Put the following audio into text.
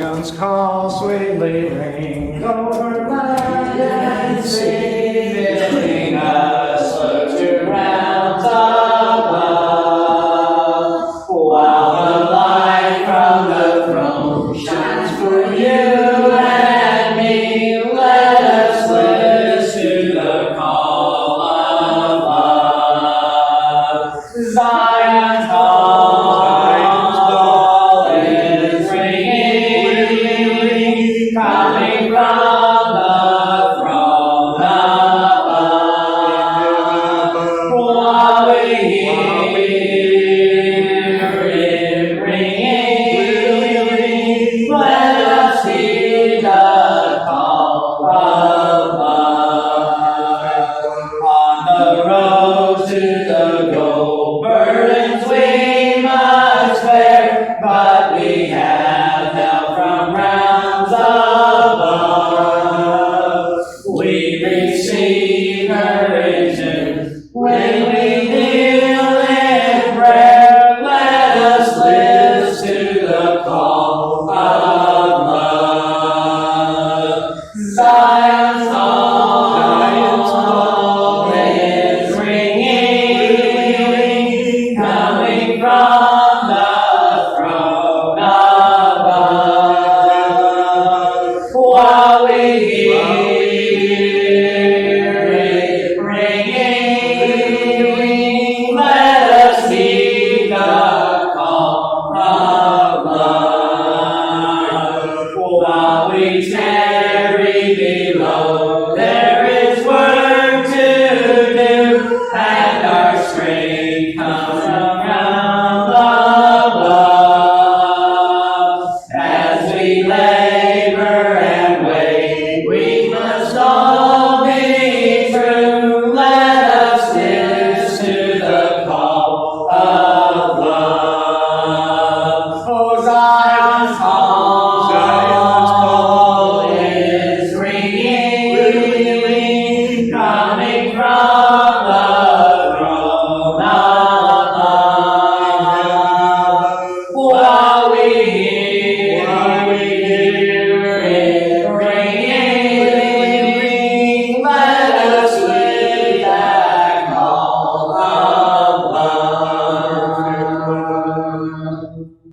Zion's call sweetly ring over land and sea, filling us look to realms above. While the light from the throne shines for you and me, let us listen to the call of love. Zion's call is ringing, coming from the throne above. While we hear it ringing, let us heed the call of love. On the road to the goal, burdens we must bear, but we have help from realms above. We receive courage when we kneel in prayer. Let us listen to the call of love. Zion's call is ringing, coming from the throne above. While we hear it ringing, let us heed the call of love. While we tarry below, there is work to do, and our strength comes from round above. As we labor and wait, we must all be true. Let us listen to the call of love. Oh, Zion's call is ringing, coming from